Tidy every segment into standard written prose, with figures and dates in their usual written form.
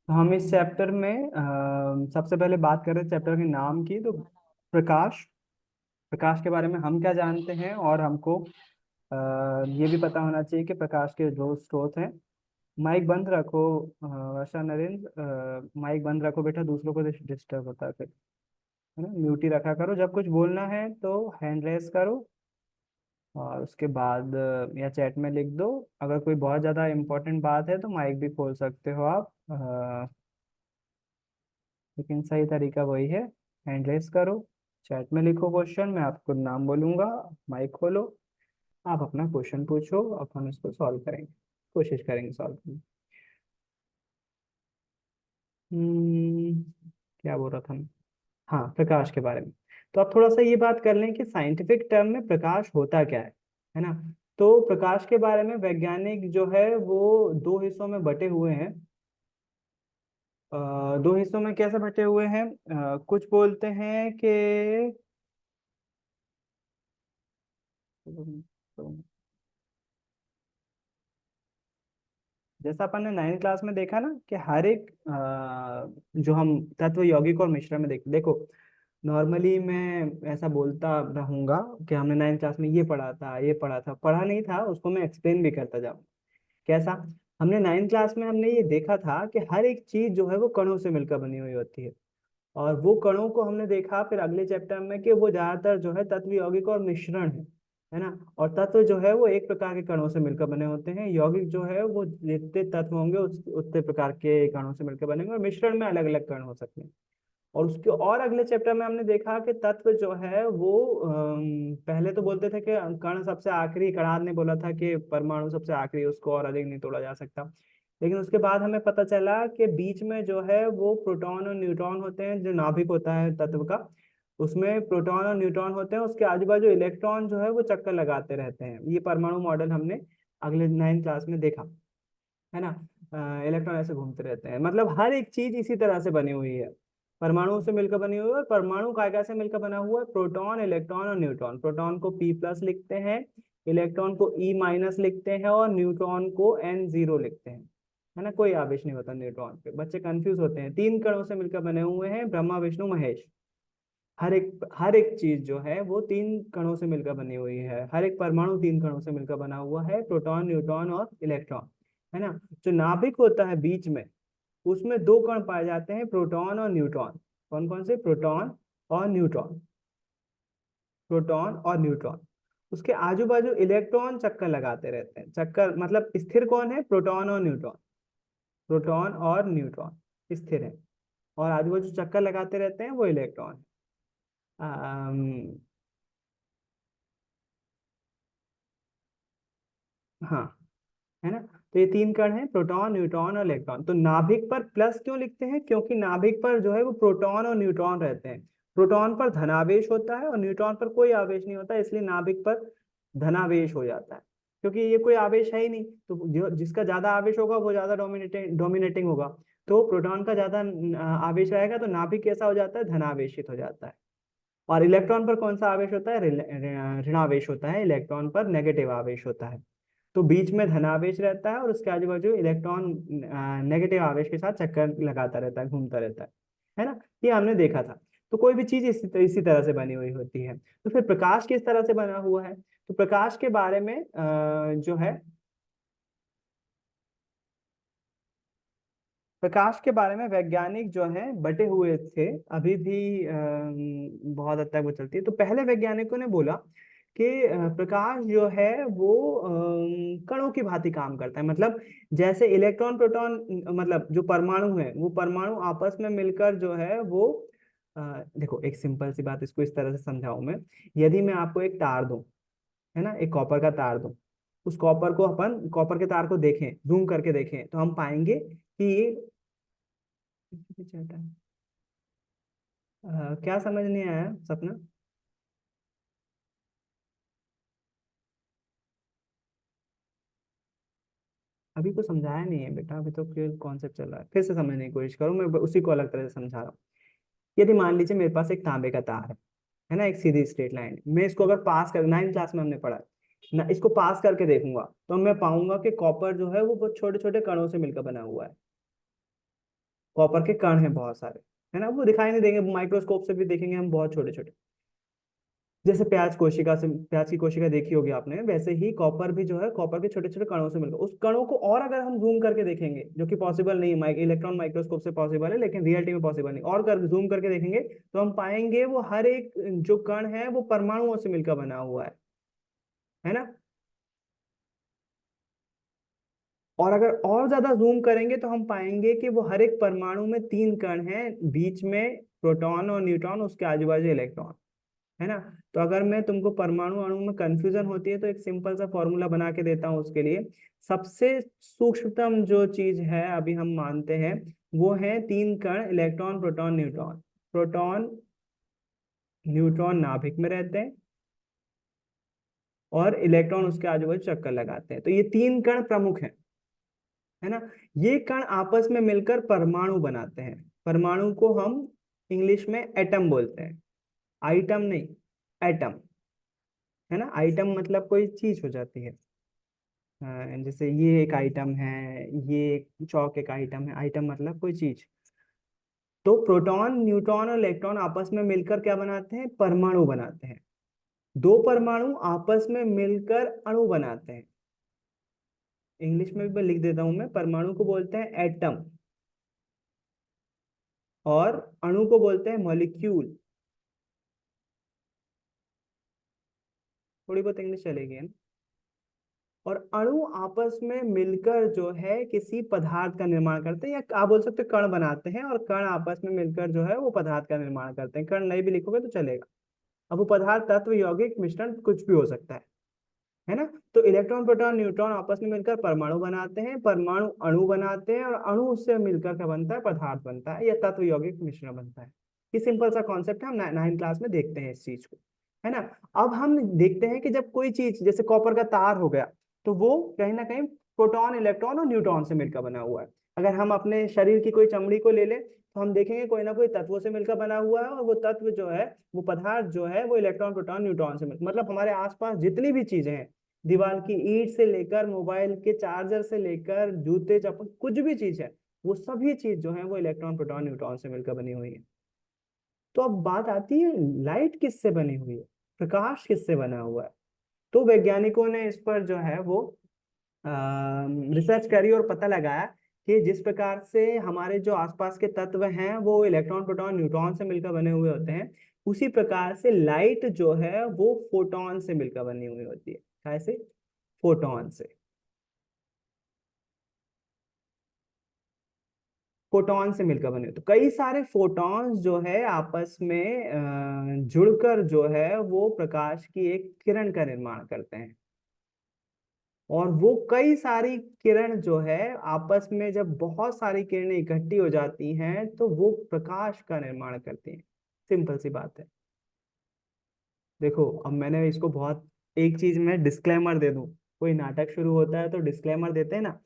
तो हम इस चैप्टर में सबसे पहले बात कर रहे हैं चैप्टर के नाम की। तो प्रकाश, प्रकाश के बारे में हम क्या जानते हैं, और हमको ये भी पता होना चाहिए कि प्रकाश के दो स्रोत हैं। माइक बंद रखो। वर्षा, नरेंद्र, माइक बंद रखो बेटा, दूसरों को डिस्टर्ब होता है फिर, है ना। म्यूट ही रखा करो, जब कुछ बोलना है तो हैंड रेस करो, और उसके बाद या चैट में लिख दो। अगर कोई बहुत ज़्यादा इम्पोर्टेंट बात है तो माइक भी खोल सकते हो आप, लेकिन सही तरीका वही है, हैंड रेस करो, चैट में लिखो क्वेश्चन, मैं आपको नाम बोलूंगा, माइक खोलो, आप अपना क्वेश्चन पूछो, अपन इसको सॉल्व करेंगे, कोशिश करेंगे सॉल्व करने। हम्म, क्या बोल रहा था मैं? हाँ, प्रकाश के बारे में। तो आप थोड़ा सा ये बात कर लें कि साइंटिफिक टर्म में प्रकाश होता क्या है ना। तो प्रकाश के बारे में वैज्ञानिक जो है वो दो हिस्सों में बटे हुए हैं। दो हिस्सों में कैसे बटे हुए हैं? कुछ बोलते हैं कि जैसा अपन ने 9th क्लास में देखा ना कि हर एक जो हम तत्व यौगिक और मिश्रण में देखो, नॉर्मली मैं ऐसा बोलता रहूंगा कि हमने 9th क्लास में ये पढ़ा था, ये पढ़ा था, पढ़ा नहीं था उसको मैं एक्सप्लेन भी करता जाऊँ। कैसा? हमने 9th क्लास में हमने ये देखा था कि हर एक चीज जो है वो कणों से मिलकर बनी हुई होती है। और वो कणों को हमने देखा फिर अगले चैप्टर में कि वो ज्यादातर जो है तत्व यौगिक और मिश्रण है ना। और तत्व जो है वो एक प्रकार के कणों से मिलकर बने होते हैं, यौगिक जो है वो जितने तत्व होंगे उतने प्रकार के कणों से मिलकर बनेंगे, और मिश्रण में अलग अलग कण हो सकते हैं। और उसके और अगले चैप्टर में हमने देखा कि तत्व जो है वो पहले तो बोलते थे कि कण सबसे आखिरी, कणाद ने बोला था कि परमाणु सबसे आखिरी, उसको और अधिक नहीं तोड़ा जा सकता। लेकिन उसके बाद हमें पता चला कि बीच में जो है वो प्रोटॉन और न्यूट्रॉन होते हैं, जो नाभिक होता है तत्व का, उसमें प्रोटॉन और न्यूट्रॉन होते हैं, उसके आजू बाजू इलेक्ट्रॉन जो है वो चक्कर लगाते रहते हैं। ये परमाणु मॉडल हमने अगले 9th क्लास में देखा, है ना। इलेक्ट्रॉन ऐसे घूमते रहते हैं, मतलब हर एक चीज इसी तरह से बनी हुई है, परमाणु से मिलकर बनी हुई है। और परमाणु काय काय से मिलकर बना हुआ है? प्रोटॉन, इलेक्ट्रॉन और न्यूट्रॉन। प्रोटॉन को P+ लिखते हैं, इलेक्ट्रॉन को E- लिखते हैं, और न्यूट्रॉन को N0 लिखते हैं, है ना। कोई आवेश नहीं होता न्यूट्रॉन पे, बच्चे कंफ्यूज होते हैं। तीन कणों से मिलकर बने हुए हैं ब्रह्मा, विष्णु, महेश। हर एक चीज जो है वो तीन कणों से मिलकर बनी हुई है, हर एक परमाणु तीन कणों से मिलकर बना हुआ है, प्रोटॉन, न्यूट्रॉन और इलेक्ट्रॉन, है ना। जो नाभिक होता है बीच में, उसमें दो कण पाए जाते हैं, प्रोटॉन और न्यूट्रॉन। कौन कौन से? प्रोटॉन और न्यूट्रॉन, प्रोटॉन और न्यूट्रॉन। उसके आजू बाजू इलेक्ट्रॉन चक्कर लगाते रहते हैं, चक्कर मतलब स्थिर कौन है? प्रोटॉन और न्यूट्रॉन। प्रोटॉन और न्यूट्रॉन स्थिर है, और आजू बाजू चक्कर लगाते रहते हैं वो इलेक्ट्रॉन। हाँ, है ना। तो ये तीन कण हैं, प्रोटॉन, न्यूट्रॉन और इलेक्ट्रॉन। तो नाभिक पर प्लस क्यों लिखते हैं? क्योंकि नाभिक पर जो है वो प्रोटॉन और न्यूट्रॉन रहते हैं। प्रोटॉन पर धनावेश होता है और न्यूट्रॉन पर कोई आवेश नहीं होता, इसलिए नाभिक पर धनावेश हो जाता है। क्योंकि ये कोई आवेश है ही नहीं, तो जो जिसका ज्यादा आवेश होगा वो ज्यादा डोमिनेटिंग डोमिनेटिंग होगा। तो प्रोटॉन का ज्यादा आवेश रहेगा तो नाभिक कैसा हो जाता है? धनावेशित हो जाता है। और इलेक्ट्रॉन पर कौन सा आवेश होता है? ऋणावेश होता है, इलेक्ट्रॉन पर नेगेटिव आवेश होता है। तो बीच में धनावेश रहता है और उसके आजू बाजू इलेक्ट्रॉन नेगेटिव आवेश के साथ चक्कर लगाता रहता है, घूमता रहता है ना। ये हमने देखा था। तो कोई भी चीज इसी तरह से बनी हुई होती है। तो फिर प्रकाश किस तरह से बना हुआ है? तो प्रकाश के बारे में जो है, प्रकाश के बारे में वैज्ञानिक जो हैं बटे हुए थे, अभी भी बहुत हद तक वो चलती है। तो पहले वैज्ञानिकों ने बोला कि प्रकाश जो है वो कणों की भांति काम करता है। मतलब जैसे इलेक्ट्रॉन, प्रोटॉन, मतलब जो परमाणु है वो परमाणु आपस में मिलकर जो है वो अ, देखो एक सिंपल सी बात, इसको इस तरह से समझाऊं मैं। यदि मैं आपको एक तार दूं, है ना, एक कॉपर का तार दूं, उस कॉपर को, अपन कॉपर के तार को देखें, जूम करके देखें, तो हम पाएंगे कि ये पीछे हटा है। क्या समझ नहीं आया सपना? अभी तो समझाया नहीं है बेटा, अभी तो फिर कॉन्सेप्ट चल रहा है, फिर से समझने की कोशिश करूँ, मैं उसी को अलग तरह से समझा रहा हूँ। यदि मान लीजिए मेरे पास एक तांबे का तार है ना, एक सीधी स्ट्रेट लाइन, मैं इसको अगर पास कर, 9th क्लास में हमने पढ़ा है ना, इसको पास करके देखूंगा तो मैं पाऊंगा कि कॉपर जो है वो बहुत छोटे छोटे कणों से मिलकर बना हुआ है। कॉपर के कण हैं बहुत सारे, है ना, वो दिखाई नहीं देंगे, माइक्रोस्कोप से भी देखेंगे हम, बहुत छोटे छोटे। जैसे प्याज की कोशिका देखी होगी आपने, वैसे ही कॉपर भी जो है कॉपर के छोटे छोटे कणों से मिलकर, उस कणों को और अगर हम जूम करके देखेंगे, जो कि पॉसिबल नहीं है, इलेक्ट्रॉन माइक्रोस्कोप से पॉसिबल है लेकिन रियलिटी में पॉसिबल नहीं, और कर जूम करके देखेंगे तो हम पाएंगे वो हर एक जो कण है वो परमाणुओं से मिलकर बना हुआ है ना। और अगर और ज्यादा जूम करेंगे तो हम पाएंगे कि वो हर एक परमाणु में तीन कण हैं, बीच में प्रोटॉन और न्यूट्रॉन, उसके आजू बाजू इलेक्ट्रॉन, है ना। तो अगर मैं तुमको परमाणु अणु में कंफ्यूजन होती है तो एक सिंपल सा फॉर्मूला बना के देता हूँ उसके लिए। सबसे सूक्ष्मतम जो चीज है अभी हम मानते हैं, वो है तीन कण, electron proton neutron. Proton neutron नाभिक में रहते हैं और इलेक्ट्रॉन उसके आजू बाजू चक्कर लगाते हैं, तो ये तीन कण प्रमुख हैं, है ना। ये कण आपस में मिलकर परमाणु बनाते हैं। परमाणु को हम इंग्लिश में एटम बोलते हैं, आइटम नहीं, एटम, है ना। आइटम मतलब कोई चीज हो जाती है। जैसे ये एक आइटम है, ये एक चौक एक आइटम है, आइटम मतलब कोई चीज। तो प्रोटॉन न्यूट्रॉन और इलेक्ट्रॉन आपस में मिलकर क्या बनाते हैं, परमाणु बनाते हैं। दो परमाणु आपस में मिलकर अणु बनाते हैं। इंग्लिश में भी मैं लिख देता हूं, मैं परमाणु को बोलते हैं एटम और अणु को बोलते हैं मॉलिक्यूल। थोड़ी बहुत इंग्लिश चलेगी, है ना। और अणु आपस में मिलकर जो है किसी पदार्थ का निर्माण करते हैं, या आप बोल सकते हैं कण बनाते हैं, और कण आपस में मिलकर जो है वो पदार्थ का निर्माण करते हैं। कण नहीं भी लिखोगे तो चलेगा। अब वो पदार्थ तत्व यौगिक मिश्रण कुछ भी हो सकता है ना। तो इलेक्ट्रॉन प्रोटॉन न्यूट्रॉन आपस में मिलकर परमाणु बनाते हैं, परमाणु अणु बनाते हैं, और अणु से मिलकर क्या बनता है, पदार्थ बनता है, या तत्व यौगिक मिश्रण बनता है। ये सिंपल सा कॉन्सेप्ट है, हम 9th क्लास में देखते हैं इस चीज को, है ना। अब हम देखते हैं कि जब कोई चीज जैसे कॉपर का तार हो गया, तो वो कहीं ना कहीं प्रोटॉन इलेक्ट्रॉन और न्यूट्रॉन से मिलकर बना हुआ है। अगर हम अपने शरीर की कोई चमड़ी को ले लें तो हम देखेंगे कोई ना कोई तत्वों से मिलकर बना हुआ है, और वो तत्व जो है, वो पदार्थ जो है, वो इलेक्ट्रॉन प्रोटॉन न्यूट्रॉन से मिलकर, मतलब हमारे आसपास जितनी भी चीजें हैं, दीवार की ईंट से लेकर मोबाइल के चार्जर से लेकर जूते चप्पल, कुछ भी चीज है, वो सभी चीज जो है वो इलेक्ट्रॉन प्रोटॉन न्यूट्रॉन से मिलकर बनी हुई है। तो अब बात आती है, लाइट किससे बनी हुई है, प्रकाश किससे बना हुआ है। तो वैज्ञानिकों ने इस पर जो है वो रिसर्च करी और पता लगाया कि जिस प्रकार से हमारे जो आसपास के तत्व हैं वो इलेक्ट्रॉन प्रोटॉन न्यूट्रॉन से मिलकर बने हुए होते हैं, उसी प्रकार से लाइट जो है वो फोटॉन से मिलकर बनी हुई होती है। कैसे, फोटॉन से, फोटॉन से मिलकर बने, तो कई सारे फोटॉन्स जो है आपस में जुड़कर जो है वो प्रकाश की एक किरण का निर्माण करते हैं। और वो कई सारी किरण जो है आपस में जब बहुत सारी किरणें इकट्ठी हो जाती हैं तो वो प्रकाश का निर्माण करती हैं। सिंपल सी बात है। देखो अब मैंने इसको बहुत, एक चीज में डिस्क्लेमर दे दूं, कोई नाटक शुरू होता है तो डिस्क्लेमर देते हैं ना।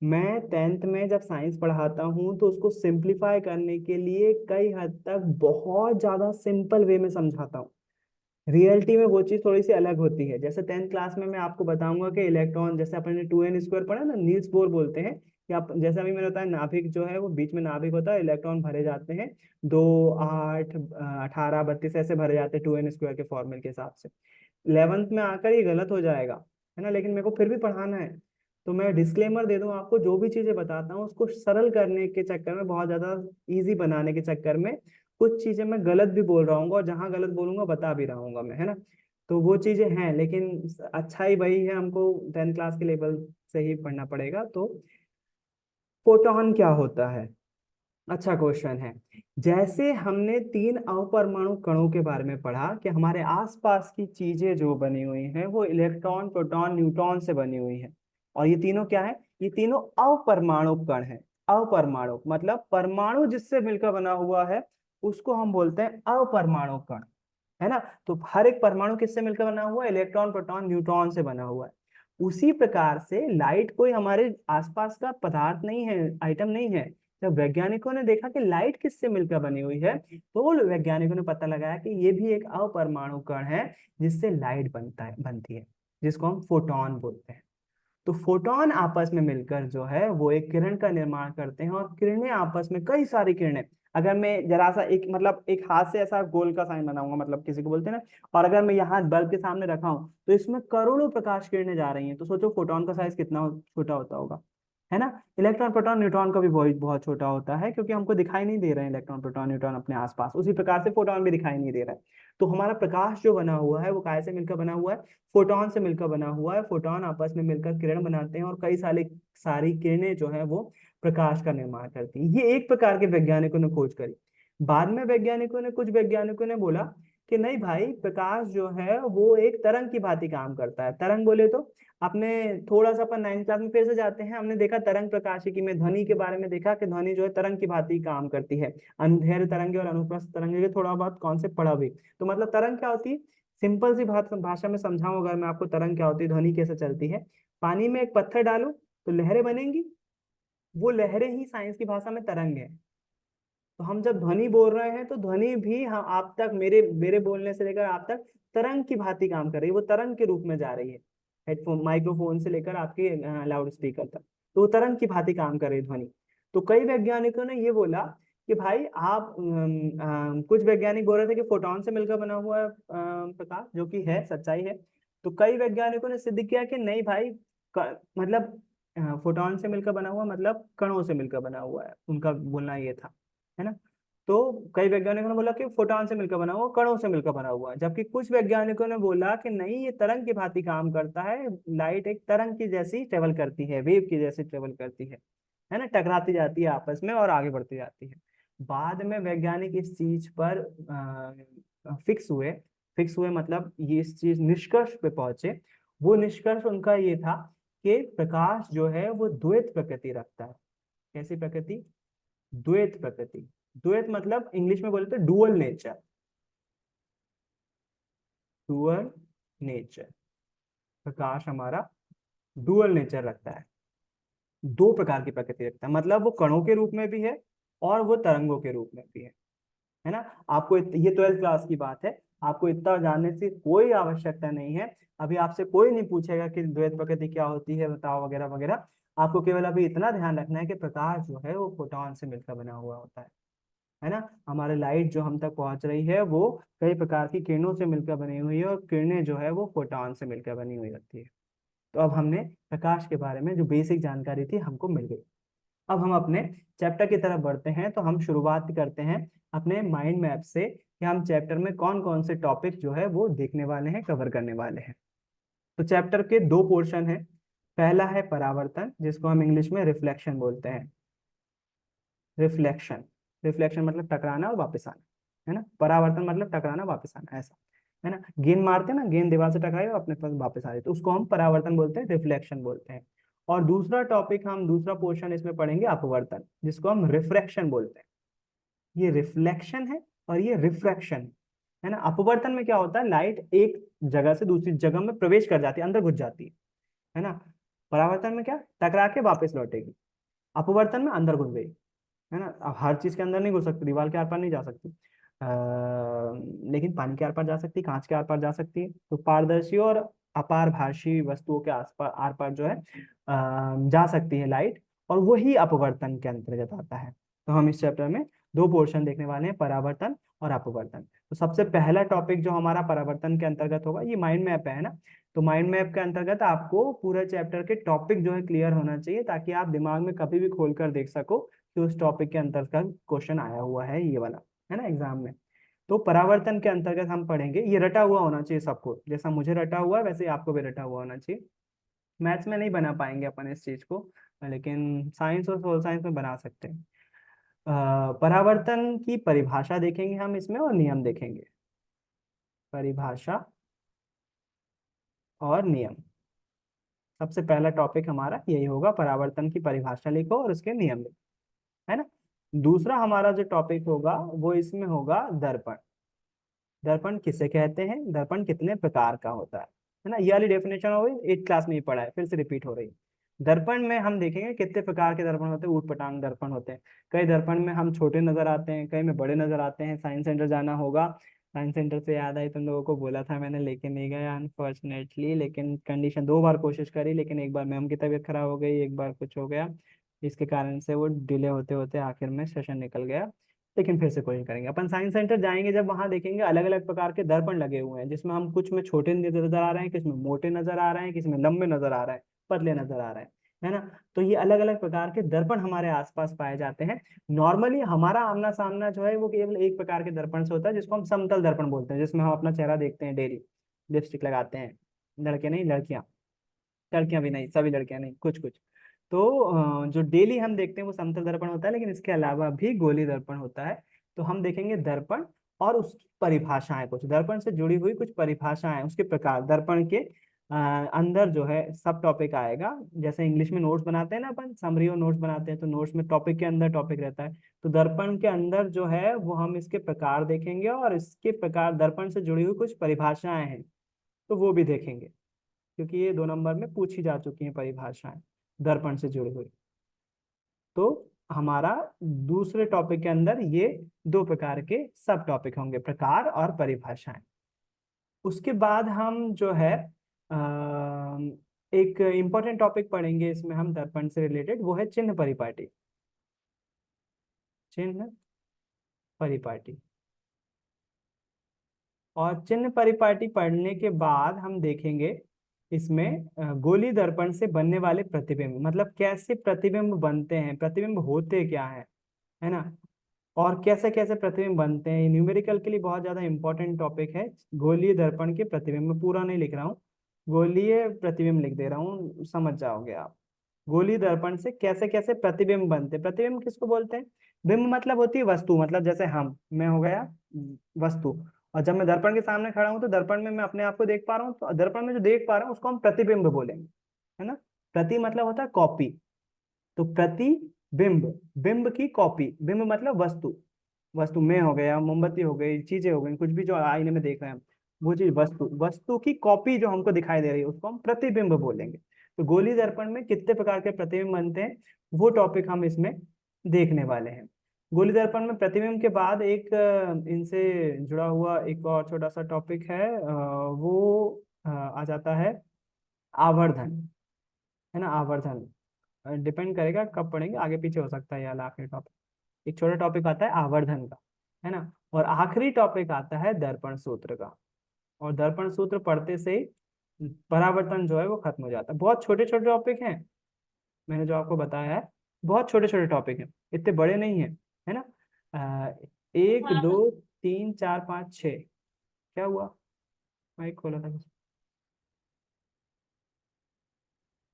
मैं 10th में जब साइंस पढ़ाता हूँ तो उसको सिंप्लीफाई करने के लिए कई हद तक बहुत ज्यादा सिंपल वे में समझाता हूँ। रियलिटी में वो चीज थोड़ी सी अलग होती है। जैसे 10th क्लास में मैं आपको बताऊंगा कि इलेक्ट्रॉन, जैसे अपने 2n² पढ़ा ना, नील्स बोर बोलते हैं कि आप, जैसे अभी मैंने बताया नाभिक जो है वो बीच में नाभिक होता है, इलेक्ट्रॉन भरे जाते हैं, 2, 8, 18, 32 ऐसे भरे जाते हैं 2n² के फॉर्मूले के हिसाब से। 11th में आकर ये गलत हो जाएगा, है ना, लेकिन मेरे को फिर भी पढ़ाना है। तो मैं डिस्क्लेमर दे दूं आपको, जो भी चीजें बताता हूँ उसको सरल करने के चक्कर में, बहुत ज्यादा इजी बनाने के चक्कर में कुछ चीजें मैं गलत भी बोल रहा हूँ, और जहां गलत बोलूंगा बता भी रहा हूँ मैं, है ना। तो वो चीजें हैं, लेकिन अच्छा ही वही है, हमको 10th क्लास के लेवल से ही पढ़ना पड़ेगा। तो फोटोन क्या होता है, अच्छा क्वेश्चन है। जैसे हमने तीन अपरमाणु कणों के बारे में पढ़ा कि हमारे आसपास की चीजें जो बनी हुई हैं वो इलेक्ट्रॉन प्रोटॉन न्यूट्रॉन से बनी हुई है, और ये तीनों क्या है, ये तीनों अपरमाणु कण है। अपरमाणु मतलब परमाणु जिससे मिलकर बना हुआ है उसको हम बोलते हैं अपरमाणु कण, है ना। तो हर एक परमाणु किससे मिलकर बना हुआ है, इलेक्ट्रॉन प्रोटॉन न्यूट्रॉन से बना हुआ है। उसी प्रकार से लाइट कोई हमारे आसपास का पदार्थ नहीं है, आइटम नहीं है। जब वैज्ञानिकों ने देखा कि लाइट किससे मिलकर बनी हुई है, तो वैज्ञानिकों ने पता लगाया कि ये भी एक अपरमाणु कण है जिससे लाइट बनती है, जिसको हम फोटॉन बोलते हैं। तो फोटोन आपस में मिलकर जो है वो एक किरण का निर्माण करते हैं, और किरणें आपस में, कई सारी किरणें, अगर मैं जरा सा एक मतलब एक हाथ से ऐसा गोल का साइन बनाऊंगा, मतलब किसी को बोलते हैं ना, और अगर मैं यहाँ बल्ब के सामने रखा हूं तो इसमें करोड़ों प्रकाश किरणें जा रही हैं, तो सोचो फोटोन का साइज कितना छोटा होता होगा, है ना। इलेक्ट्रॉन प्रोटॉन न्यूट्रॉन का भी बहुत बहुत छोटा होता है, क्योंकि हमको दिखाई नहीं दे रहे हैं इलेक्ट्रॉन प्रोटॉन न्यूट्रॉन अपने आसपास, उसी प्रकार से फोटोन भी दिखाई नहीं दे रहा है। तो हमारा प्रकाश जो बना हुआ है वो काय से मिलकर बना हुआ है, फोटोन से मिलकर बना हुआ है। फोटोन आपस में मिलकर किरण बनाते हैं, और कई सारी किरणें जो है वो प्रकाश का निर्माण करती हैं। ये एक प्रकार के वैज्ञानिकों ने खोज करी। बाद में कुछ वैज्ञानिकों ने बोला कि नहीं भाई, प्रकाश जो है वो एक तरंग की भांति काम करता है। तरंग बोले तो आपने थोड़ा सा, अपन 9th क्लास में फिर से जाते हैं, हमने देखा तरंग प्रकाशिकी में ध्वनि के बारे में देखा कि ध्वनि जो है तरंग की भांति काम करती है। अनुदैर्घ्य तरंगे और अनुप्रस्थ तरंगे के थोड़ा बहुत कॉन्सेप्ट पढ़ा भी। तो मतलब तरंग क्या होती है, सिंपल सी भाषा में समझाऊं अगर मैं आपको, तरंग क्या होती है, ध्वनि कैसे चलती है। पानी में एक पत्थर डालो तो लहरें बनेंगी, वो लहरें ही साइंस की भाषा में तरंग है। तो हम जब ध्वनि बोल रहे हैं तो ध्वनि भी हम आप तक, मेरे मेरे बोलने से लेकर आप तक तरंग की भांति काम कर रही है, वो तरंग के रूप में जा रही है, हेडफोन माइक्रोफोन से लेकर आपके लाउड स्पीकर तक, तो वो तरंग की भांति काम कर रही है ध्वनि। तो कई वैज्ञानिकों ने ये बोला कि भाई आप कुछ वैज्ञानिक बोल रहे थे कि फोटोन से मिलकर बना हुआ है प्रकाश, जो कि है, सच्चाई है। तो कई वैज्ञानिकों ने सिद्ध किया कि नहीं भाई, मतलब फोटोन से मिलकर बना हुआ मतलब कणों से मिलकर बना हुआ है, उनका बोलना ये था, है ना। तो कई वैज्ञानिकों ने बोला कि फोटॉन से मिलकर बना हुआ, कणों से मिलकर बना हुआ है, जबकि कुछ वैज्ञानिकों ने बोला कि नहीं, ये तरंग की भांति काम करता है। लाइट एक तरंग की जैसी ट्रेवल करती है, वेव की जैसी ट्रेवल करती है ना, टकराती जाती है आपस में और आगे बढ़ती जाती है। बाद में वैज्ञानिक इस चीज पर फिक्स हुए मतलब ये इस चीज निष्कर्ष पे पहुंचे। वो निष्कर्ष उनका ये था कि प्रकाश जो है वो द्वैत प्रकृति रखता है। कैसी प्रकृति? द्वैत प्रकृति। द्वैत मतलब इंग्लिश में बोले तो डुअल नेचर। डुअल नेचर, प्रकाश हमारा डुअल नेचर रखता है, दो प्रकार की प्रकृति रखता है, मतलब वो कणों के रूप में भी है और वो तरंगों के रूप में भी है ना। आपको ये 12th क्लास की बात है, आपको इतना जानने की कोई आवश्यकता नहीं है। अभी आपसे कोई नहीं पूछेगा कि द्वैत प्रकृति क्या होती है, बताओ वगैरह वगैरह। आपको केवल अभी इतना ध्यान रखना है कि प्रकाश जो है वो फोटॉन से मिलकर बना हुआ होता है ना। हमारे लाइट जो हम तक पहुंच रही है वो कई प्रकार की किरणों से मिलकर बनी हुई है, और किरणें जो है वो फोटॉन से मिलकर बनी हुई होती है। तो अब हमने प्रकाश के बारे में जो बेसिक जानकारी थी हमको मिल गई। अब हम अपने चैप्टर की तरफ बढ़ते हैं, तो हम शुरुआत करते हैं अपने माइंड मैप से कि हम चैप्टर में कौन कौन से टॉपिक जो है वो देखने वाले हैं, कवर करने वाले हैं। तो चैप्टर के दो पोर्शन हैं। पहला है परावर्तन, जिसको हम इंग्लिश में रिफ्लेक्शन बोलते हैं। रिफ्लेक्शन, रिफ्लेक्शन मतलब टकराना और वापस आना, है ना। परावर्तन मतलब टकराना वापस आना, ऐसा, है ना। गेंद मारते हैं ना, गेंद दीवार से टकराई और अपने पास वापस आ रही, तो उसको हम परावर्तन बोलते हैं, रिफ्लेक्शन बोलते हैं। और दूसरा टॉपिक, हम दूसरा पोर्शन इसमें पढ़ेंगे अपवर्तन, जिसको हम रिफ्रैक्शन बोलते हैं। ये रिफ्लेक्शन है और ये रिफ्रैक्शन है ना। अपवर्तन में क्या होता है, लाइट एक जगह से दूसरी जगह में प्रवेश कर जाती है, अंदर घुस जाती है ना। परावर्तन में क्या, टकरा के वापस लौटेगी। अपवर्तन में अंदर घुस गई, है ना। अब हर चीज के अंदर नहीं घुस सकती, दीवार के आर पार नहीं जा सकती, लेकिन पानी के आर पार जा सकती, कांच के आर पार जा सकती है। तो पारदर्शी और अपारभासी वस्तुओं के आस पार आर पार जो है जा सकती है लाइट, और वही अपवर्तन के अंतर्गत आता है। तो हम इस चैप्टर में दो पोर्शन देखने वाले हैं, परावर्तन और अपवर्तन। तो सबसे पहला टॉपिक जो हमारा परावर्तन के अंतर्गत होगा, ये माइंड मैप है ना। तो माइंड मैप के अंतर्गत आपको पूरे चैप्टर के टॉपिक जो है क्लियर होना चाहिए, ताकि आप दिमाग में कभी भी खोल कर देख सको कि उस टॉपिक के अंतर्गत क्वेश्चन आया हुआ है ये वाला, है ना, एग्जाम में। तो परावर्तन के अंतर्गत हम पढ़ेंगे, ये रटा हुआ होना चाहिए सबको, जैसा मुझे रटा हुआ है वैसे ही आपको भी रटा हुआ होना चाहिए। मैथ्स में नहीं बना पाएंगे अपन इस चीज को, लेकिन साइंस और सोशल साइंस में बना सकते हैं। परावर्तन की परिभाषा देखेंगे हम इसमें, और नियम देखेंगे। परिभाषा और नियम, सबसे पहला टॉपिक हमारा यही होगा, परावर्तन की परिभाषा लिखो और उसके नियम लिखो, है ना। दूसरा हमारा जो टॉपिक होगा वो इसमें होगा दर्पण। दर्पण किसे कहते हैं, दर्पण कितने प्रकार का होता है ना। ये वाली डेफिनेशन हो गई, 8th क्लास में ही पढ़ा है, फिर से रिपीट हो रही है। दर्पण में हम देखेंगे कितने प्रकार के दर्पण होते हैं, ऊट पटांग दर्पण होते हैं। कई दर्पण में हम छोटे नजर आते हैं, कई में बड़े नजर आते हैं, साइंस सेंटर जाना होगा। साइंस सेंटर से याद आई, तुम लोगों को बोला था मैंने, लेके नहीं गया अनफॉर्चुनेटली। लेकिन कंडीशन, 2 बार कोशिश करी, लेकिन एक बार मैम की तबीयत खराब हो गई, एक बार कुछ हो गया, इसके कारण से वो डिले होते होते आखिर में सेशन निकल गया। लेकिन फिर से कोशिश करेंगे। अपन साइंस सेंटर जाएंगे जब, वहां देखेंगे अलग अलग प्रकार के दर्पण लगे हुए हैं, जिसमें हम कुछ में छोटे नजर आ रहे हैं, किसी में मोटे नजर आ रहे हैं, किसी में लंबे नजर आ रहे हैं, पतले नजर आ रहे हैं, है ना। तो ये अलग अलग प्रकार के दर्पण हमारे आसपास पाए जाते हैं। नॉर्मली हमारा आमना सामना जो है वो केवल एक प्रकार के दर्पण से होता है, जिसको हम समतल दर्पण बोलते हैं, जिसमें हम अपना चेहरा देखते हैं डेली, लिपस्टिक लगाते हैं। लड़के नहीं, लड़कियां। लड़कियां भी नहीं, सभी लड़कियां नहीं, कुछ कुछ। तो जो डेली हम देखते हैं वो समतल दर्पण होता है, लेकिन इसके अलावा भी गोली दर्पण होता है। तो हम देखेंगे दर्पण और उसकी परिभाषाएं, कुछ दर्पण से जुड़ी हुई कुछ परिभाषाएं, उसके प्रकार, दर्पण के अंदर जो है सब टॉपिक आएगा। जैसे इंग्लिश में नोट्स बनाते हैं ना अपन, समरी और नोट्स बनाते हैं, तो नोट्स में टॉपिक के अंदर टॉपिक रहता है। तो दर्पण के अंदर जो है वो हम इसके प्रकार देखेंगे, और इसके प्रकार दर्पण से जुड़ी हुई कुछ परिभाषाएं हैं, तो वो भी देखेंगे, क्योंकि ये 2 नंबर में पूछी जा चुकी हैं परिभाषाएं दर्पण से जुड़ी हुई। तो हमारा दूसरे टॉपिक के अंदर ये 2 प्रकार के सब टॉपिक होंगे, प्रकार और परिभाषाएं। उसके बाद हम जो है एक इम्पोर्टेंट टॉपिक पढ़ेंगे इसमें हम दर्पण से रिलेटेड, वो है चिन्ह परिपाटी। चिन्ह परिपाटी। और चिन्ह परिपाटी पढ़ने के बाद हम देखेंगे इसमें गोली दर्पण से बनने वाले प्रतिबिंब, मतलब कैसे प्रतिबिंब बनते हैं, प्रतिबिंब होते क्या है ना, और कैसे कैसे प्रतिबिंब बनते हैं। न्यूमेरिकल के लिए बहुत ज्यादा इंपॉर्टेंट टॉपिक है। गोलीय दर्पण के प्रतिबिंब, मैं पूरा नहीं लिख रहा हूँ, गोलीय प्रतिबिंब लिख दे रहा हूँ, समझ जाओगे आप। गोलीय दर्पण से कैसे कैसे प्रतिबिंब बनते हैं। प्रतिबिंब किसको बोलते हैं? बिंब मतलब होती है वस्तु, मतलब जैसे हम, मैं हो गया वस्तु, और जब मैं दर्पण के सामने खड़ा हूं तो दर्पण में मैं अपने आप को देख पा रहा हूँ, तो दर्पण में जो देख पा रहा हूँ उसको हम प्रतिबिंब बोलेंगे, है ना। प्रति मतलब होता है कॉपी, तो प्रतिबिंब, बिंब की कॉपी, बिंब मतलब वस्तु, वस्तु में हो गया, मोमबत्ती हो गई, चीजें हो गई, कुछ भी जो आईने में देख रहे हैं हम, वो चीज वस्तु, वस्तु की कॉपी जो हमको दिखाई दे रही है उसको हम प्रतिबिंब बोलेंगे। तो गोली दर्पण में कितने प्रकार के प्रतिबिंब बनते हैं, वो टॉपिक हम इसमें देखने वाले हैं। गोली दर्पण में प्रतिबिंब के बाद एक इनसे जुड़ा हुआ एक और छोटा सा टॉपिक है, वो आ जाता है आवर्धन, है ना। आवर्धन डिपेंड करेगा कब पढ़ेंगे, आगे पीछे हो सकता है, यार आखिरी टॉपिक, एक छोटा टॉपिक आता है आवर्धन का, है ना। और आखिरी टॉपिक आता है दर्पण सूत्र का। और दर्पण सूत्र पढ़ते से ही परावर्तन जो है वो खत्म हो जाता है। बहुत छोटे छोटे टॉपिक हैं, मैंने जो आपको बताया है, बहुत छोटे छोटे टॉपिक हैं, इतने बड़े नहीं है, है ना। 1 2 3 4 5 6, क्या हुआ, माइक खोला था।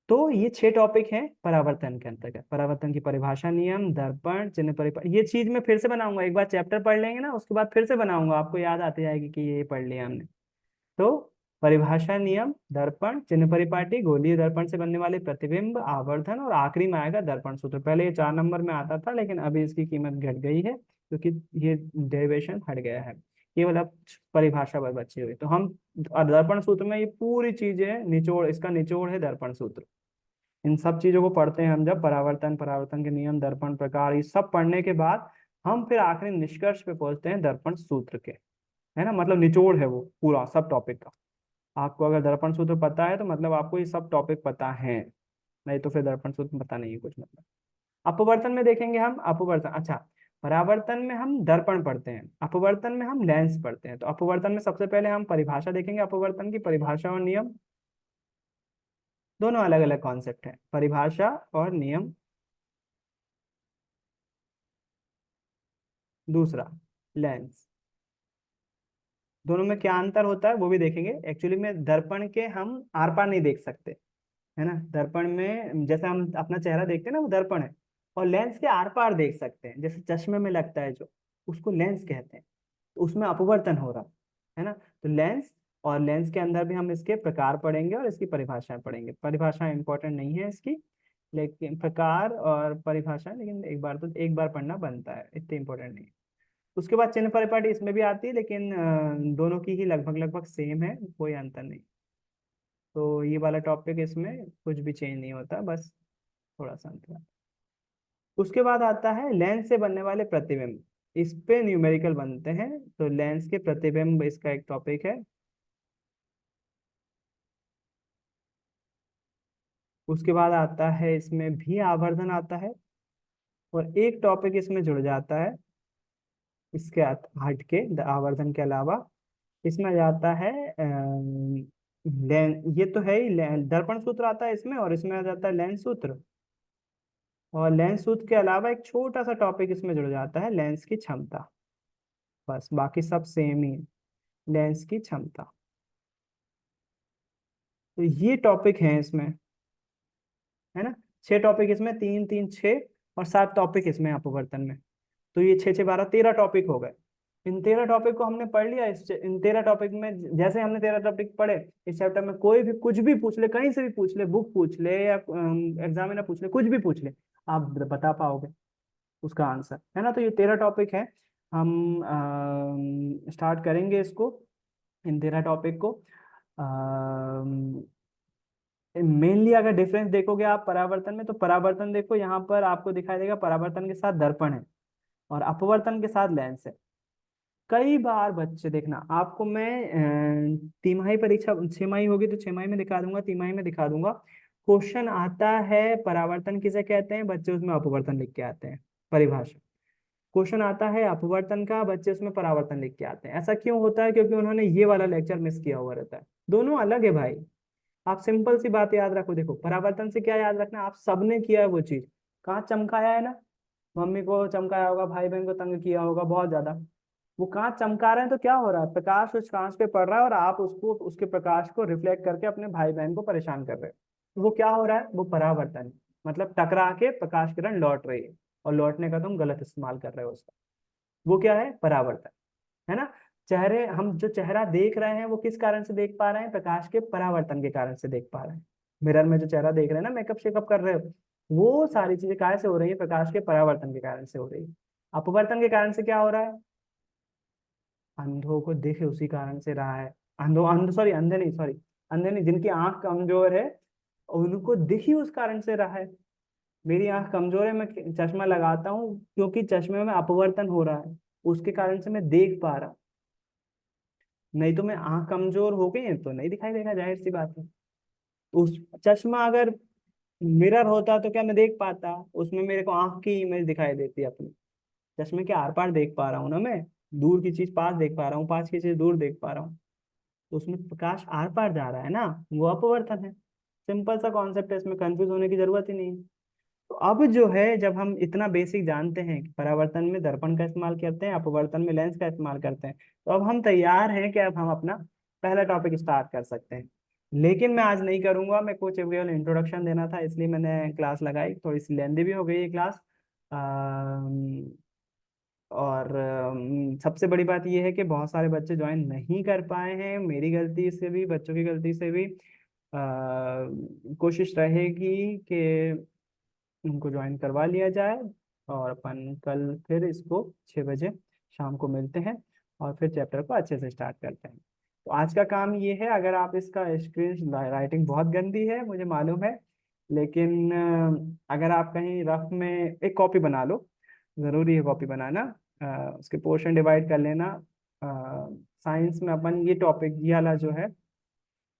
तो ये 6 टॉपिक हैं परावर्तन के अंतर्गत, परावर्तन की परिभाषा, नियम, दर्पण, चिन्ह परिभाषा। ये चीज मैं फिर से बनाऊंगा, एक बार चैप्टर पढ़ लेंगे ना, उसके बाद फिर से बनाऊंगा, आपको याद आती जाएगी कि ये पढ़ लिया हमने। तो परिभाषा, नियम, दर्पण, चिन्ह परिपाटी, गोलीय दर्पण से बनने वाले प्रतिबिंब, आवर्धन, और आखिरी में आएगा दर्पण सूत्र। पहले ये 4 नंबर में आता था, लेकिन अभी इसकी कीमत घट गई है, क्योंकि ये डेरिवेशन हट गया है, केवल अब परिभाषा बस बची हुई। तो हम, और दर्पण सूत्र में ये पूरी चीजें निचोड़, इसका निचोड़ है दर्पण सूत्र। इन सब चीजों को पढ़ते हैं हम जब, परावर्तन, परावर्तन के नियम, दर्पण प्रकार, ये सब पढ़ने के बाद हम फिर आखिरी निष्कर्ष पे पहुंचते हैं दर्पण सूत्र के, है ना। मतलब निचोड़ है वो पूरा सब टॉपिक का। आपको अगर दर्पण सूत्र पता है तो मतलब आपको ये सब टॉपिक पता है, नहीं तो फिर दर्पण सूत्र पता नहीं है कुछ मतलब। अपवर्तन में देखेंगे हम, अपवर्तन, अच्छा, परावर्तन में हम दर्पण पढ़ते हैं, अपवर्तन में हम लेंस पढ़ते हैं। तो अपवर्तन में सबसे पहले हम परिभाषा देखेंगे, अपवर्तन की परिभाषा और नियम, दोनों अलग अलग कॉन्सेप्ट है, परिभाषा और नियम। दूसरा लेंस, दोनों में क्या अंतर होता है वो भी देखेंगे। एक्चुअली में दर्पण के हम आर पार नहीं देख सकते, है ना। दर्पण में जैसे हम अपना चेहरा देखते हैं ना, वो दर्पण है, और लेंस के आर पार देख सकते हैं, जैसे चश्मे में लगता है जो, उसको लेंस कहते हैं। तो उसमें अपवर्तन हो रहा है ना। तो लेंस, और लेंस के अंदर भी हम इसके प्रकार पढ़ेंगे और इसकी परिभाषाएं पढ़ेंगे। परिभाषा इंपॉर्टेंट नहीं है इसकी, लेकिन प्रकार और परिभाषा, लेकिन एक बार तो एक बार पढ़ना बनता है, इतनी इंपॉर्टेंट नहीं है। उसके बाद चिन्ह परिपाटी इसमें भी आती है, लेकिन दोनों की ही लगभग लगभग सेम है, कोई अंतर नहीं। तो ये वाला टॉपिक, इसमें कुछ भी चेंज नहीं होता, बस थोड़ा सा अंतर। उसके बाद आता है लेंस से बनने वाले प्रतिबिंब। इस पे न्यूमेरिकल बनते हैं। तो लेंस के प्रतिबिंब इसका एक टॉपिक है। उसके बाद आता है इसमें भी आवर्धन आता है, और एक टॉपिक इसमें जुड़ जाता है इसके हट के आवर्धन के अलावा। इसमें आ जाता है ये तो है ही दर्पण सूत्र आता है इसमें, और इसमें आ जाता है लेंस सूत्र। और लेंस सूत्र के अलावा एक छोटा सा टॉपिक इसमें जुड़ जाता है, लेंस की क्षमता। बस बाकी सब सेम ही है। लेंस की क्षमता। तो ये टॉपिक है इसमें, है ना। 6 टॉपिक इसमें, 3 3 6, और 7 टॉपिक इसमें अपवर्तन में। तो ये 6 6 12 13 टॉपिक हो गए। इन 13 टॉपिक को हमने पढ़ लिया। इन 13 टॉपिक में जैसे हमने 13 टॉपिक पढ़े, इस चैप्टर में कोई भी कुछ भी पूछ ले, कहीं से भी पूछ ले, बुक पूछ ले या एग्जामिनर पूछ ले, कुछ भी पूछ ले, आप बता पाओगे उसका आंसर, है ना। तो ये 13 टॉपिक है। हम स्टार्ट करेंगे इसको, इन 13 टॉपिक को। मेनली अगर डिफरेंस देखोगे आप परावर्तन में, तो परावर्तन देखो यहाँ पर आपको दिखाई देगा परावर्तन के साथ दर्पण है, और अपवर्तन के साथ लेंस है। कई बार बच्चे देखना, आपको मैं तिमाही परीक्षा 6 माही होगी तो 6 माही में दिखा दूंगा, तिमाही में दिखा दूंगा। क्वेश्चन आता है परावर्तन किसे कहते हैं, बच्चे उसमें अपवर्तन लिख के आते हैं परिभाषा। क्वेश्चन आता है अपवर्तन का, बच्चे उसमें परावर्तन लिख के आते हैं। ऐसा क्यों होता है? क्योंकि उन्होंने ये वाला लेक्चर मिस किया हुआ रहता है। दोनों अलग है भाई। आप सिंपल सी बात याद रखो, देखो परावर्तन से क्या याद रखना, आप सबने किया है वो चीज। कहाँ चमकाया है ना, मम्मी को चमकाया होगा, भाई बहन को तंग किया होगा बहुत ज्यादा। वो कांच चमका रहे हैं तो क्या हो रहा है, प्रकाश उस कांच पे पड़ रहा है, और आप उसको, उसके प्रकाश को रिफ्लेक्ट करके अपने भाई बहन को परेशान कर रहे हो। वो क्या हो रहा है, वो परावर्तन है। मतलब टकरा के प्रकाश किरण लौट रही है, और लौटने का तुम गलत इस्तेमाल कर रहे हो उसका। वो क्या है, परावर्तन, है ना। चेहरे, हम जो चेहरा देख रहे हैं वो किस कारण से देख पा रहे हैं, प्रकाश के परावर्तन के कारण से देख पा रहे हैं। मिरर में जो चेहरा देख रहे हैं ना, मेकअप शेकअप कर रहे हो, वो सारी चीजें काहे से हो रही है, प्रकाश के परावर्तन के कारण से हो रही है। अपवर्तन के कारण से क्या हो रहा है, अंधों को दिख उसी कारण से रहा है। अंधों, अंध सॉरी, अंधे नहीं, सॉरी, अंधे नहीं, जिनकी आंख कमजोर है उनको दिख ही उस कारण से रहा है। मेरी आंख कमजोर है, मैं चश्मा लगाता हूँ क्योंकि चश्मे में अपवर्तन हो रहा है, उसके कारण से मैं देख पा रहा हूँ। नहीं तो मैं, आंख कमजोर हो गई है तो नहीं दिखाई देगा, जाहिर सी बात है। उस चश्मा अगर मिरर होता तो क्या मैं देख पाता, उसमें मेरे को आंख की इमेज दिखाई देती है अपनी। चश्मे के आर पार देख पा रहा हूँ ना मैं, दूर की चीज पास देख पा रहा हूँ, पास की चीज दूर देख पा रहा हूँ। तो उसमें प्रकाश आर पार जा रहा है ना, वो अपवर्तन है। सिंपल सा कॉन्सेप्ट है, इसमें कंफ्यूज होने की जरूरत ही नहीं है। तो अब जो है, जब हम इतना बेसिक जानते हैं कि परावर्तन में दर्पण का इस्तेमाल करते हैं, अपवर्तन में लेंस का इस्तेमाल करते हैं, तो अब हम तैयार हैं कि अब हम अपना पहला टॉपिक स्टार्ट कर सकते हैं। लेकिन मैं आज नहीं करूंगा, मैं कुछ केवल इंट्रोडक्शन देना था, इसलिए मैंने क्लास लगाई। थोड़ी सी लेंदी भी हो गई ये क्लास। और सबसे बड़ी बात यह है कि बहुत सारे बच्चे ज्वाइन नहीं कर पाए हैं, मेरी गलती से भी, बच्चों की गलती से भी। कोशिश रहेगी कि उनको ज्वाइन करवा लिया जाए, और अपन कल फिर इसको 6 बजे शाम को मिलते हैं, और फिर चैप्टर को अच्छे से स्टार्ट करते हैं। तो आज का काम ये है, अगर आप इसका स्क्रीन राइटिंग बहुत गंदी है मुझे मालूम है, लेकिन अगर आप कहीं रफ में एक कॉपी बना लो, ज़रूरी है कॉपी बनाना। उसके पोर्शन डिवाइड कर लेना। साइंस में अपन ये टॉपिक ये वाला जो है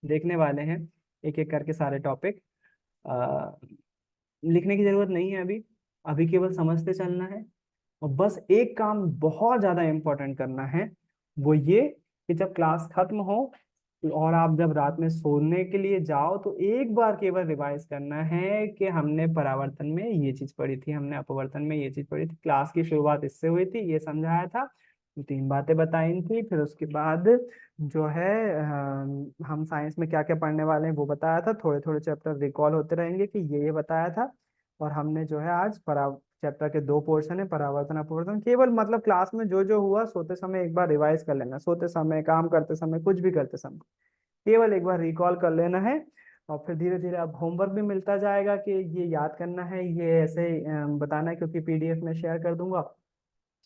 देखने वाले हैं, एक एक करके सारे टॉपिक। लिखने की जरूरत नहीं है अभी, अभी केवल समझते चलना है। और बस एक काम बहुत ज्यादा इंपॉर्टेंट करना है, वो ये कि जब क्लास खत्म हो और आप जब रात में सोने के लिए जाओ, तो एक बार केवल रिवाइज करना है कि हमने परावर्तन में ये चीज पढ़ी थी, हमने अपवर्तन में ये चीज पढ़ी थी, क्लास की शुरुआत इससे हुई थी, ये समझाया था, 3 बातें बताई थी। फिर उसके बाद जो है हम साइंस में क्या क्या पढ़ने वाले हैं वो बताया था, थोड़े थोड़े चैप्टर रिकॉल होते रहेंगे कि ये बताया था। और हमने जो है आज परा चैप्टर के 2 पोर्शन है, परावर्तन अपवर्तन। केवल मतलब क्लास में जो जो हुआ सोते समय एक बार रिवाइज कर लेना, सोते समय, काम करते समय, कुछ भी करते समय केवल एक बार रिकॉल कर लेना है। और फिर धीरे धीरे अब होमवर्क भी मिलता जाएगा कि ये याद करना है, ये ऐसे बताना है, क्योंकि पीडीएफ में शेयर कर दूंगा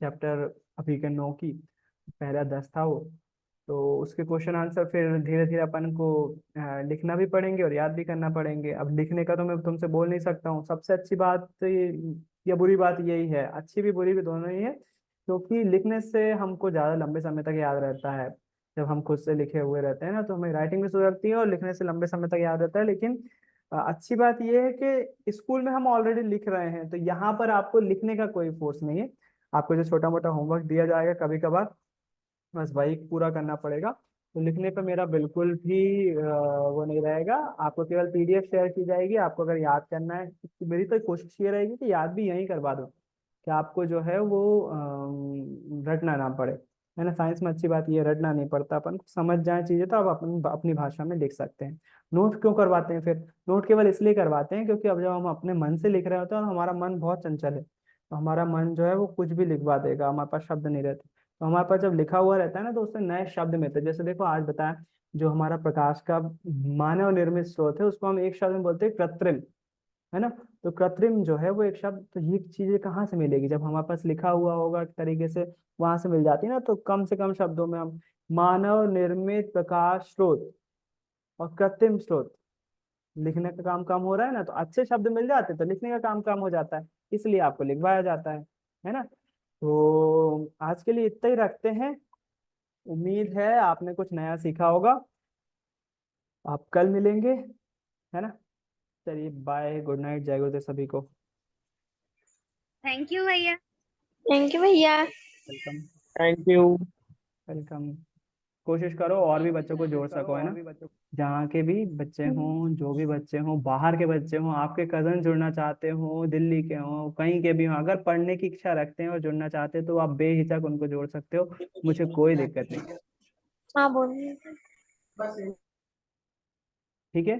चैप्टर अभी के 9 की, पहला 10 था वो। तो उसके क्वेश्चन आंसर फिर धीरे धीरे अपन को लिखना भी पड़ेंगे और याद भी करना पड़ेंगे। अब लिखने का तो मैं तुमसे बोल नहीं सकता हूँ। सबसे अच्छी बात तो ये या बुरी बात यही है, अच्छी भी बुरी भी दोनों ही है, क्योंकि लिखने से हमको ज्यादा लंबे समय तक याद रहता है। जब हम खुद से लिखे हुए रहते हैं ना, तो हमें राइटिंग भी सुधरती है और लिखने से लंबे समय तक याद रहता है। लेकिन अच्छी बात यह है कि स्कूल में हम ऑलरेडी लिख रहे हैं, तो यहाँ पर आपको लिखने का कोई फोर्स नहीं है। आपको जो छोटा मोटा होमवर्क दिया जाएगा कभी कभार, बस वही पूरा करना पड़ेगा। तो लिखने पे मेरा बिल्कुल भी वो नहीं रहेगा। आपको केवल पीडीएफ शेयर की जाएगी। आपको अगर याद करना है, तो मेरी तो कोशिश ये रहेगी कि याद भी यहीं करवा दूँ, कि आपको जो है वो रटना ना पड़े। है ना, साइंस में अच्छी बात ये है, रटना नहीं पड़ता, अपन को समझ जाए चीजें तो आप अपनी अपनी भाषा में लिख सकते हैं। नोट क्यों करवाते हैं फिर? नोट केवल इसलिए करवाते हैं क्योंकि अब जब हम अपने मन से लिख रहे होते हैं और हमारा मन बहुत चंचल है, तो हमारा मन जो है वो कुछ भी लिखवा देगा, हमारे पास शब्द नहीं रहते। तो हमारे पास जब लिखा हुआ रहता है ना, तो उससे नए शब्द मिलते हैं। जैसे देखो, आज बताया, जो हमारा प्रकाश का मानव निर्मित स्रोत है, उसको हम एक शब्द में बोलते हैं कृत्रिम। है ना? तो कृत्रिम जो है वो एक शब्द, तो ये चीजें कहाँ से मिलेगी? जब हमारे पास लिखा हुआ होगा एक तरीके से, वहां से मिल जाती है ना। तो कम से कम शब्दों में हम मानव निर्मित प्रकाश स्रोत और कृत्रिम स्रोत, लिखने का काम कम हो रहा है ना, तो अच्छे शब्द मिल जाते तो लिखने का काम कम हो जाता है, इसलिए आपको लिखवाया जाता है ना? तो आज के लिए इतना ही रखते हैं। उम्मीद है आपने कुछ नया सीखा होगा। आप कल मिलेंगे, है ना? चलिए, बाय, गुड नाइट, जय गुरुदेव सभी को। थैंक यू भैया। थैंक यू भैया। वेलकम। Thank you. वेलकम। कोशिश करो और भी बच्चों को जोड़ सको, है ना? जहाँ के भी बच्चे हों, जो भी बच्चे हों, बाहर के बच्चे हों, आपके कजन जुड़ना चाहते हो, दिल्ली के हों, कहीं के भी हों, अगर पढ़ने की इच्छा रखते हैं और जुड़ना चाहते हैं, तो आप बेहिचक उनको जोड़ सकते हो। मुझे कोई दिक्कत नहीं है। हाँ बोलिए। ठीक है।